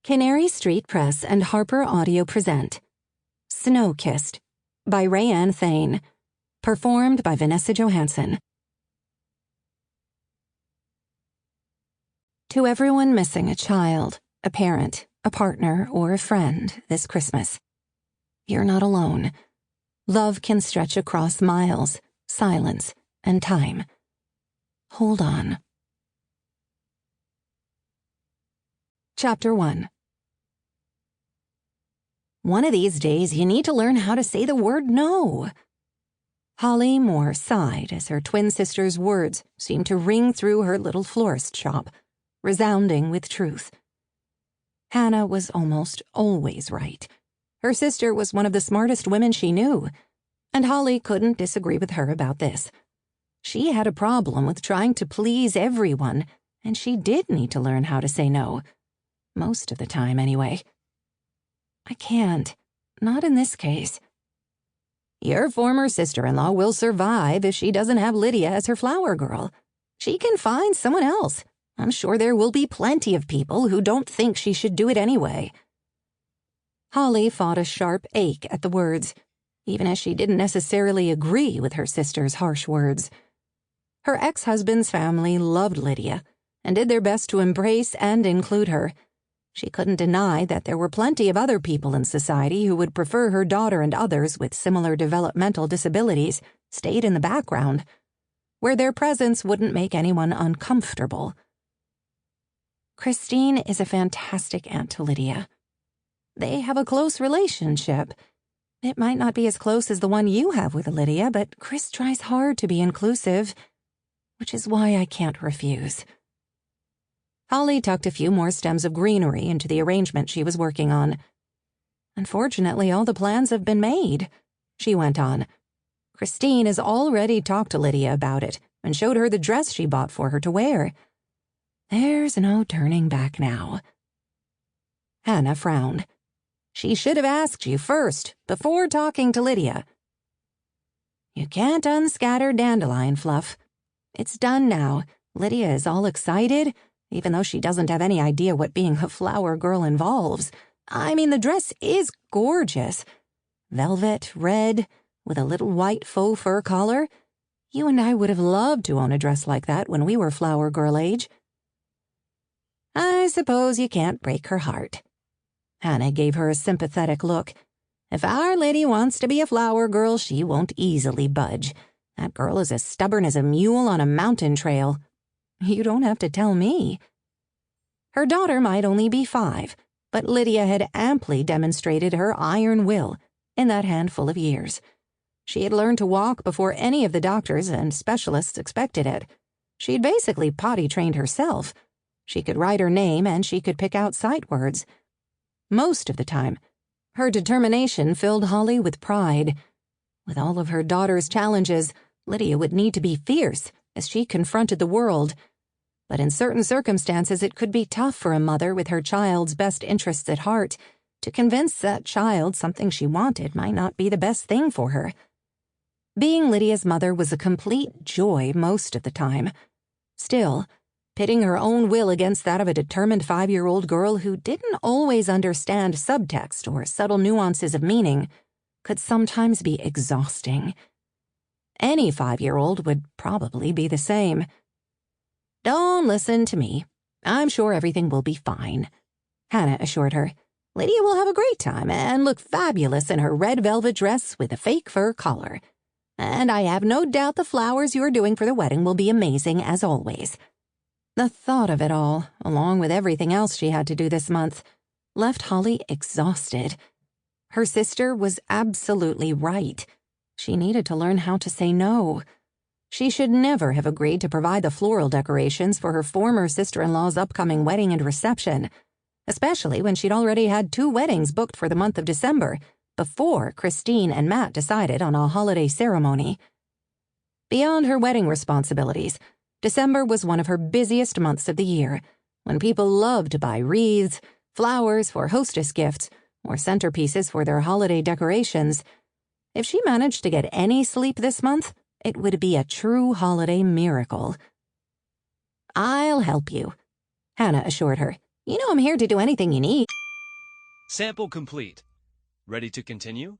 Canary Street Press and HarlequinAudio present Snow-Kissed by RaeAnne Thayne, performed by Vanessa Johansson. To everyone missing a child, a parent, a partner, or a friend this Christmas, you're not alone. Love can stretch across miles, silence, and time. Hold on. Chapter 1. One of these days, you need to learn how to say the word no. Holly Moore sighed as her twin sister's words seemed to ring through her little florist shop, resounding with truth. Hannah was almost always right. Her sister was one of the smartest women she knew, and Holly couldn't disagree with her about this. She had a problem with trying to please everyone, and she did need to learn how to say no. Most of the time, anyway. I can't. Not in this case. Your former sister-in-law will survive if she doesn't have Lydia as her flower girl. She can find someone else. I'm sure there will be plenty of people who don't think she should do it anyway. Holly fought a sharp ache at the words, even as she didn't necessarily agree with her sister's harsh words. Her ex-husband's family loved Lydia and did their best to embrace and include her. She couldn't deny that there were plenty of other people in society who would prefer her daughter and others with similar developmental disabilities stayed in the background, where their presence wouldn't make anyone uncomfortable. Christine is a fantastic aunt to Lydia. They have a close relationship. It might not be as close as the one you have with Lydia, but Chris tries hard to be inclusive, which is why I can't refuse. Holly tucked a few more stems of greenery into the arrangement she was working on. Unfortunately, all the plans have been made, she went on. Christine has already talked to Lydia about it and showed her the dress she bought for her to wear. There's no turning back now. Hannah frowned. She should have asked you first, before talking to Lydia. You can't unscatter dandelion fluff. It's done now. Lydia is all excited, even though she doesn't have any idea what being a flower girl involves. I mean, the dress is gorgeous. Velvet, red, with a little white faux fur collar. You and I would have loved to own a dress like that when we were flower girl age. I suppose you can't break her heart. Hannah gave her a sympathetic look. If Our Lady wants to be a flower girl, she won't easily budge. That girl is as stubborn as a mule on a mountain trail. You don't have to tell me. Her daughter might only be 5, but Lydia had amply demonstrated her iron will in that handful of years. She had learned to walk before any of the doctors and specialists expected it. She'd basically potty-trained herself. She could write her name and she could pick out sight words. Most of the time, her determination filled Holly with pride. With all of her daughter's challenges, Lydia would need to be fierce as she confronted the world. But in certain circumstances, it could be tough for a mother with her child's best interests at heart to convince that child something she wanted might not be the best thing for her. Being Lydia's mother was a complete joy most of the time. Still, pitting her own will against that of a determined 5-year-old girl who didn't always understand subtext or subtle nuances of meaning could sometimes be exhausting. Any 5-year-old would probably be the same. Don't listen to me. I'm sure everything will be fine, Hannah assured her. Lydia will have a great time and look fabulous in her red velvet dress with a fake fur collar. And I have no doubt the flowers you're doing for the wedding will be amazing as always. The thought of it all, along with everything else she had to do this month, left Holly exhausted. Her sister was absolutely right. She needed to learn how to say no. She should never have agreed to provide the floral decorations for her former sister-in-law's upcoming wedding and reception, especially when she'd already had 2 weddings booked for the month of December, before Christine and Matt decided on a holiday ceremony. Beyond her wedding responsibilities, December was one of her busiest months of the year, when people loved to buy wreaths, flowers for hostess gifts, or centerpieces for their holiday decorations. If she managed to get any sleep this month, it would be a true holiday miracle. I'll help you, Hannah assured her. You know I'm here to do anything you need. Sample complete. Ready to continue?